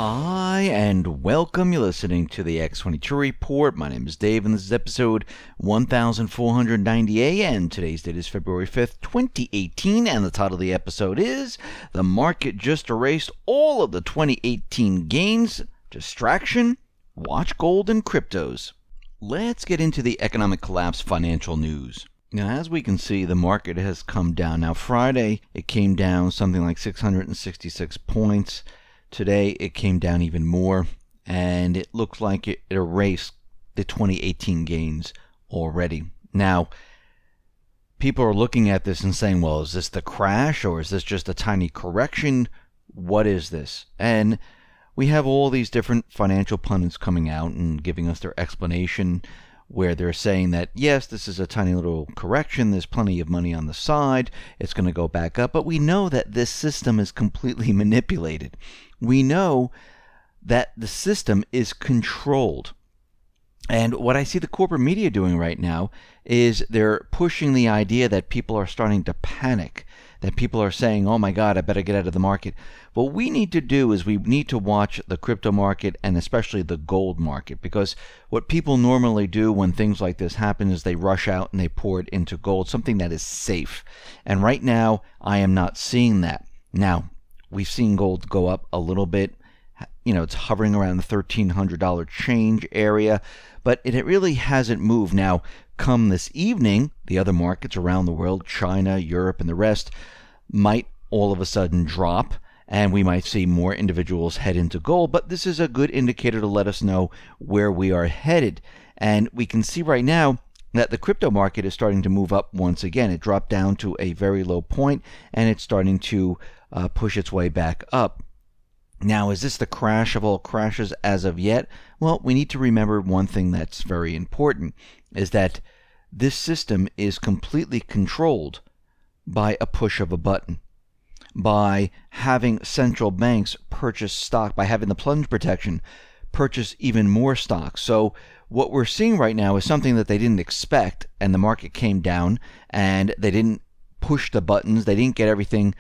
Hi, and welcome. You're listening to the X22 Report. My name is Dave, and this is episode 1498, and today's date is February 5th, 2018, and the title of the episode is The Market Just Erased All of the 2018 Gains. Distraction? Watch gold and cryptos. Let's get into the economic collapse financial news. Now, as we can see, the market has come down. Now, Friday, it came down something like 666 points. Today, it came down even more, and it looks like it erased the 2018 gains already. Now, people are looking at this and saying, well, is this the crash, or is this just a tiny correction? What is this? And we have all these different financial pundits coming out and giving us their explanation, where they're saying that, yes, this is a tiny little correction, there's plenty of money on the side, it's going to go back up, but we know that this system is completely manipulated. We know that the system is controlled. And what I see the corporate media doing right now is they're pushing the idea that people are starting to panic, that people are saying, oh my God, I better get out of the market. What we need to do is we need to watch the crypto market and especially the gold market, because what people normally do when things like this happen is they rush out and they pour it into gold, something that is safe. And right now, I am not seeing that. Now, we've seen gold go up a little bit. You know, it's hovering around the $1,300 change area, but it really hasn't moved. Now, come this evening, the other markets around the world, China, Europe, and the rest, might all of a sudden drop, and we might see more individuals head into gold, but this is a good indicator to let us know where we are headed. And we can see right now that the crypto market is starting to move up once again. It dropped down to a very low point, and it's starting to push its way back up. Now, is this the crash of all crashes as of yet? Well, we need to remember one thing that's very important, is that this system is completely controlled by a push of a button, by having central banks purchase stock, by having the plunge protection purchase even more stock. So what we're seeing right now is something that they didn't expect, and the market came down, and they didn't push the buttons, they didn't get everything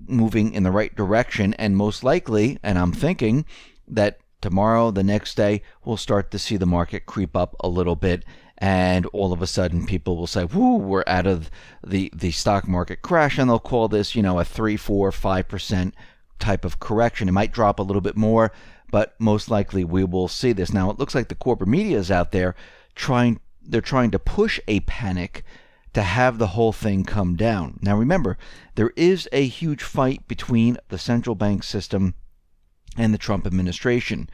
moving in the right direction, and most likely, and I'm thinking that tomorrow, the next day, we'll start to see the market creep up a little bit, and all of a sudden people will say, whoo, we're out of the stock market crash, and they'll call this, a 3, 4, 5% type of correction. It might drop a little bit more, but most likely we will see this. Now, it looks like the corporate media is out there trying to push a panic to have the whole thing come down. Now remember, there is a huge fight between the central bank system and the Trump administration.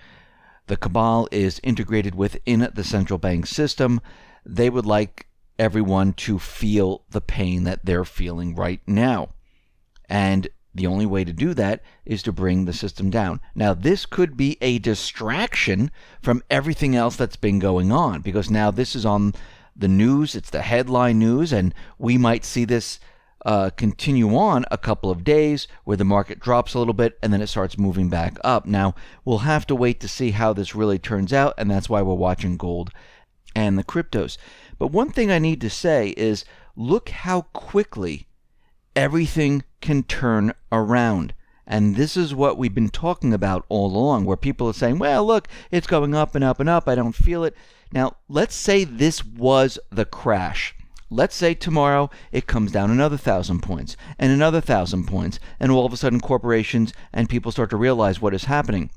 The cabal is integrated within the central bank system. They would like everyone to feel the pain that they're feeling right now. And the only way to do that is to bring the system down. Now, this could be a distraction from everything else that's been going on, because now this is on the news, it's the headline news, and we might see this continue on a couple of days where the market drops a little bit and then it starts moving back up. Now, we'll have to wait to see how this really turns out, and that's why we're watching gold and the cryptos. But one thing I need to say is, look how quickly everything can turn around. And this is what we've been talking about all along, where people are saying, well, look, it's going up and up and up, I don't feel it. Now, let's say this was the crash. Let's say tomorrow it comes down another 1,000 points and another 1,000 points, and all of a sudden corporations and people start to realize what is happening.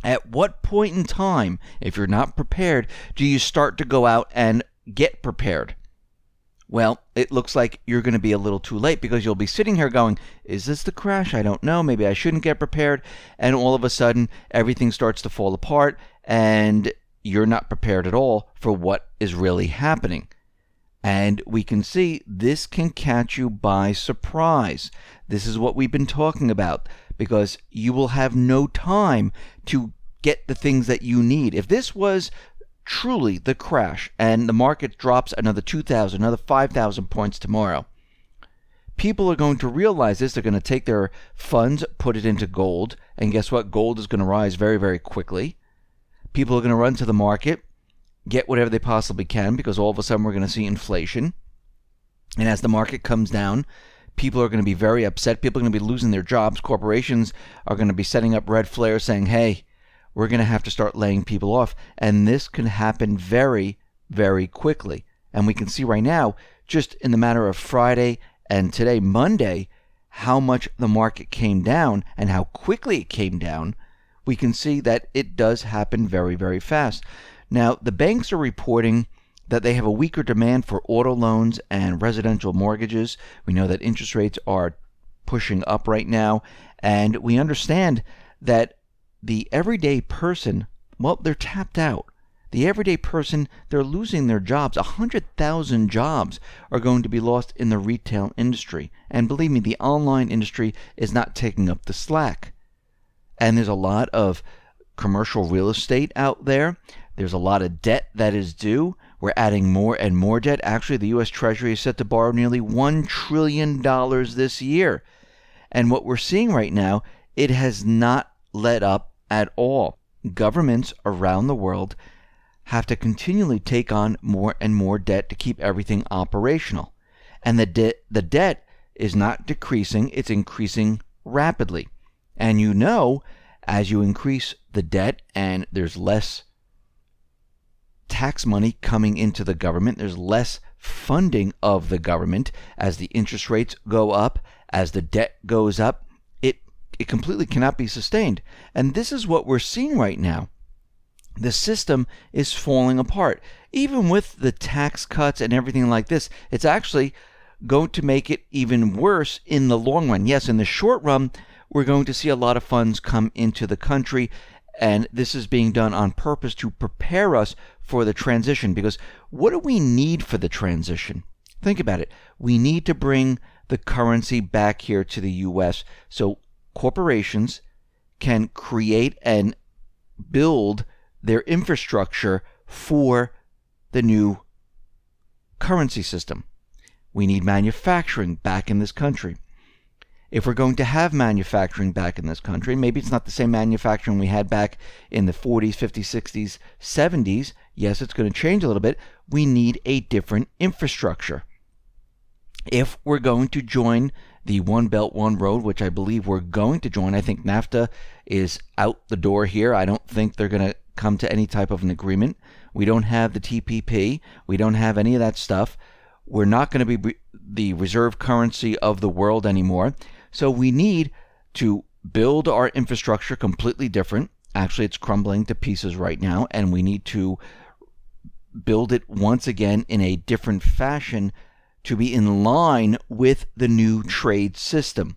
At what point in time, if you're not prepared, do you start to go out and get prepared? Well, it looks like you're going to be a little too late, because you'll be sitting here going, is this the crash? I don't know. Maybe I shouldn't get prepared. And all of a sudden, everything starts to fall apart, and you're not prepared at all for what is really happening. And we can see this can catch you by surprise. This is what we've been talking about, because you will have no time to get the things that you need. If this was truly the crash and the market drops another 2,000, another 5,000 points tomorrow, people are going to realize this. They're going to take their funds, put it into gold, and guess what? Gold is going to rise very, very quickly. People are going to run to the market, get whatever they possibly can, because all of a sudden we're going to see inflation. And as the market comes down, people are going to be very upset. People are going to be losing their jobs. Corporations are going to be setting up red flares saying, hey, we're going to have to start laying people off. And this can happen very, very quickly. And we can see right now, just in the matter of Friday and today, Monday, how much the market came down and how quickly it came down. We can see that it does happen very, very fast. Now, the banks are reporting that they have a weaker demand for auto loans and residential mortgages. We know that interest rates are pushing up right now, and we understand that the everyday person, well, they're tapped out. The everyday person, they're losing their jobs. 100,000 jobs are going to be lost in the retail industry. And believe me, the online industry is not taking up the slack. And there's a lot of commercial real estate out there. There's a lot of debt that is due. We're adding more and more debt. Actually, the U.S. Treasury is set to borrow nearly $1 trillion this year. And what we're seeing right now, it has not let up at all. Governments around the world have to continually take on more and more debt to keep everything operational. And the debt is not decreasing, it's increasing rapidly. And you know, as you increase the debt and there's less tax money coming into the government, there's less funding of the government. As the interest rates go up, as the debt goes up, it completely cannot be sustained. And this is what we're seeing right now. The system is falling apart. Even with the tax cuts and everything like this, it's actually going to make it even worse in the long run. Yes, in the short run, we're going to see a lot of funds come into the country, and this is being done on purpose to prepare us for the transition. Because what do we need for the transition? Think about it. We need to bring the currency back here to the U.S. so corporations can create and build their infrastructure for the new currency system. We need manufacturing back in this country. If we're going to have manufacturing back in this country, maybe it's not the same manufacturing we had back in the 40s, 50s, 60s, 70s. Yes, it's going to change a little bit. We need a different infrastructure. If we're going to join the One Belt, One Road, which I believe we're going to join, I think NAFTA is out the door here. I don't think they're going to come to any type of an agreement. We don't have the TPP. We don't have any of that stuff. We're not going to be the reserve currency of the world anymore. So we need to build our infrastructure completely different. Actually, it's crumbling to pieces right now, and we need to build it once again in a different fashion to be in line with the new trade system.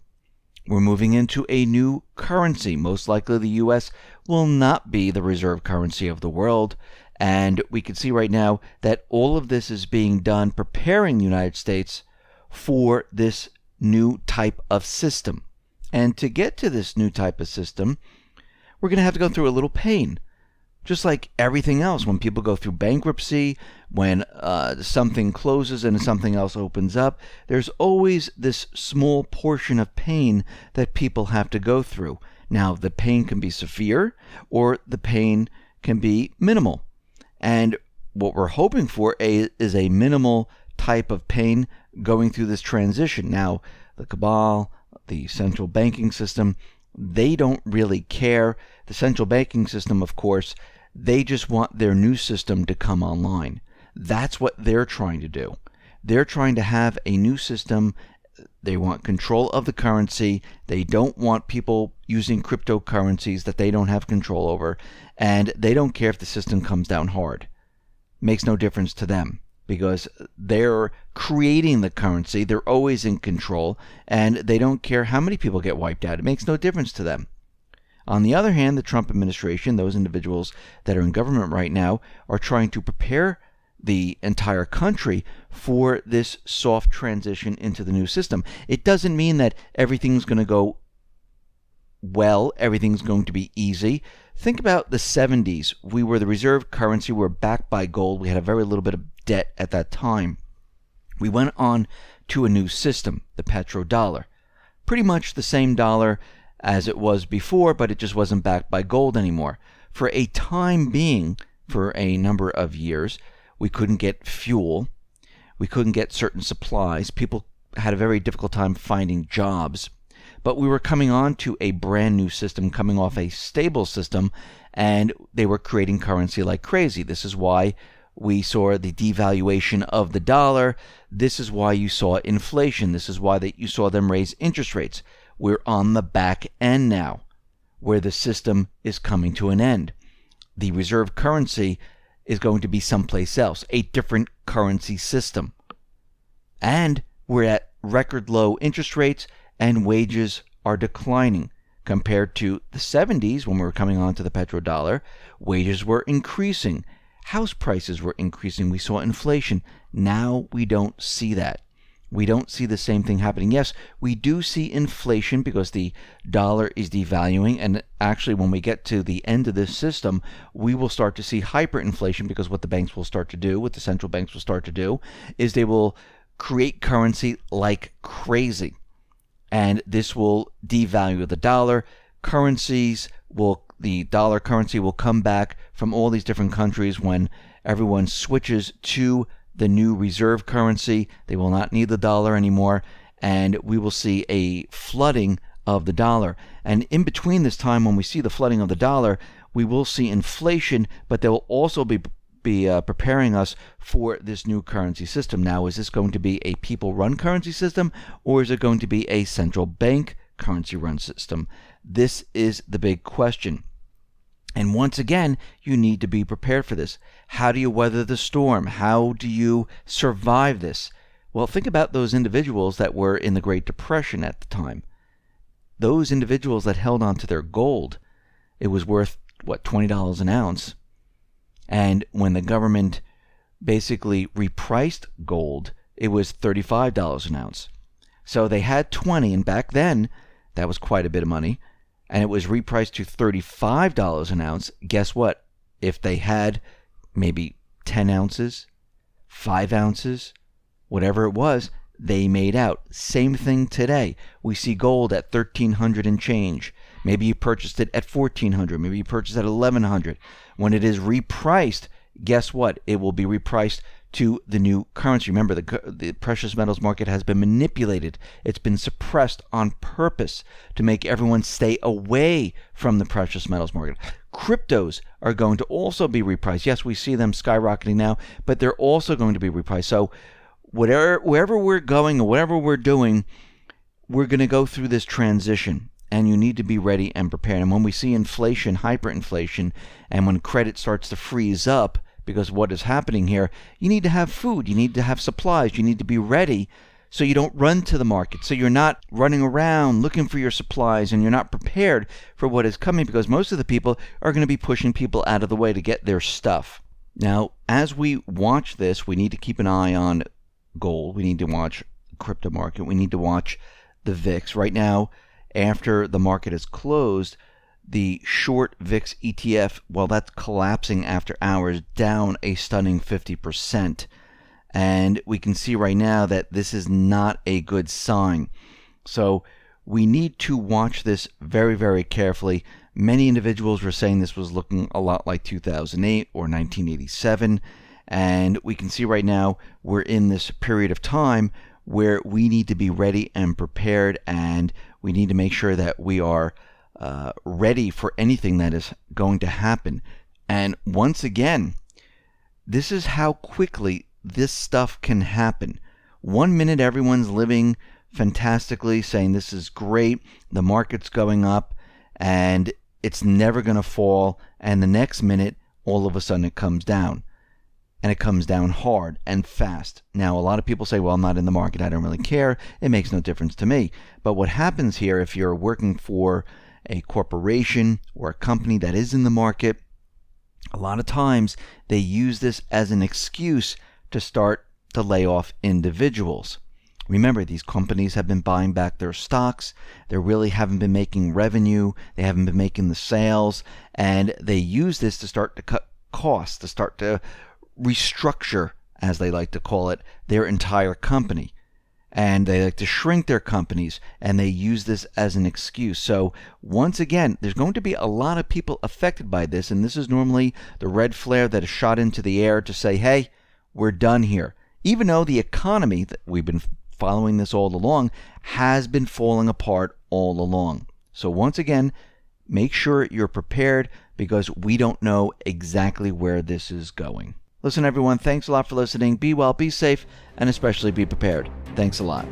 We're moving into a new currency. Most likely the U.S. will not be the reserve currency of the world. And we can see right now that all of this is being done preparing the United States for this new type of system. And to get to this new type of system, we're going to have to go through a little pain. Just like everything else, when people go through bankruptcy, when something closes and something else opens up, there's always this small portion of pain that people have to go through. Now, the pain can be severe or the pain can be minimal. And what we're hoping for is a minimal type of pain going through this transition. Now, the cabal, the central banking system, they don't really care. The central banking system, of course, they just want their new system to come online. That's what they're trying to do. They're trying to have a new system. They want control of the currency. They don't want people using cryptocurrencies that they don't have control over. And they don't care if the system comes down hard. Makes no difference to them because they're creating the currency. They're always in control. And they don't care how many people get wiped out. It makes no difference to them. On the other hand, the Trump administration, those individuals that are in government right now, are trying to prepare the entire country for this soft transition into the new system. It doesn't mean that everything's going to go well, everything's going to be easy. Think about the 70s. We were the reserve currency. We were backed by gold. We had a very little bit of debt at that time. We went on to a new system, the petrodollar. Pretty much the same dollar as it was before, but it just wasn't backed by gold anymore. For a time being, for a number of years, we couldn't get fuel. We couldn't get certain supplies. People had a very difficult time finding jobs. but we were coming on to a brand new system, coming off a stable system, and they were creating currency like crazy. This is why we saw the devaluation of the dollar. This is why you saw inflation. This is why you saw them raise interest rates. We're on the back end now, where the system is coming to an end. The reserve currency is going to be someplace else, a different currency system. And we're at record low interest rates, and wages are declining. Compared to the 70s, when we were coming on to the petrodollar, wages were increasing. House prices were increasing. We saw inflation. Now we don't see that. We don't see the same thing happening. Yes, we do see inflation because the dollar is devaluing. And actually, when we get to the end of this system, we will start to see hyperinflation, because what the banks will start to do, what the central banks will start to do, is they will create currency like crazy. And this will devalue the dollar. The dollar currency will come back from all these different countries when everyone switches to the new reserve currency. They will not need the dollar anymore, and we will see a flooding of the dollar. And in between this time, when we see the flooding of the dollar, we will see inflation, but they will also be preparing us for this new currency system. Now, is this going to be a people-run currency system, or is it going to be a central bank currency-run system? This is the big question. And once again, you need to be prepared for this. How do you weather the storm? How do you survive this? Well, think about those individuals that were in the Great Depression at the time. Those individuals that held on to their gold, it was worth, $20 an ounce. And when the government basically repriced gold, it was $35 an ounce. So they had 20, and back then, that was quite a bit of money, and it was repriced to $35 an ounce. Guess what? If they had maybe 10 ounces, 5 ounces, whatever it was, they made out. Same thing today. We see gold at $1,300 and change. Maybe you purchased it at $1,400. Maybe you purchased it at $1,100. When it is repriced, guess what? It will be repriced to the new currency. Remember, the precious metals market has been manipulated. It's been suppressed on purpose to make everyone stay away from the precious metals market. Cryptos are going to also be repriced. Yes, we see them skyrocketing now, but they're also going to be repriced. So wherever we're going or whatever we're doing, we're going to go through this transition, and you need to be ready and prepared. And when we see inflation, hyperinflation, and when credit starts to freeze up, because what is happening here, you need to have food, you need to have supplies, you need to be ready so you don't run to the market, so you're not running around looking for your supplies, and you're not prepared for what is coming, because most of the people are going to be pushing people out of the way to get their stuff. Now, as we watch this, we need to keep an eye on gold, we need to watch the crypto market, we need to watch the VIX. Right now, after the market is closed, the short VIX ETF, well, that's collapsing after hours, down a stunning 50%. And we can see right now that this is not a good sign. So we need to watch this very, very carefully. Many individuals were saying this was looking a lot like 2008 or 1987. And we can see right now we're in this period of time where we need to be ready and prepared, and we need to make sure that we are ready for anything that is going to happen. And once again, this is how quickly this stuff can happen. 1 minute everyone's living fantastically, saying this is great, the market's going up, and it's never going to fall, and the next minute, all of a sudden it comes down. And it comes down hard and fast. Now, a lot of people say, well, I'm not in the market, I don't really care, it makes no difference to me. But what happens here, if you're working for a corporation or a company that is in the market, a lot of times they use this as an excuse to start to lay off individuals. Remember, these companies have been buying back their stocks. They really haven't been making revenue. They haven't been making the sales. And they use this to start to cut costs, to start to restructure, as they like to call it, their entire company. And they like to shrink their companies, and they use this as an excuse. So once again, there's going to be a lot of people affected by this, and this is normally the red flare that is shot into the air to say, hey, we're done here. Even though the economy that we've been following this all along, has been falling apart all along. So once again, make sure you're prepared because we don't know exactly where this is going. Listen, everyone, thanks a lot for listening. Be well, be safe, and especially be prepared. Thanks a lot.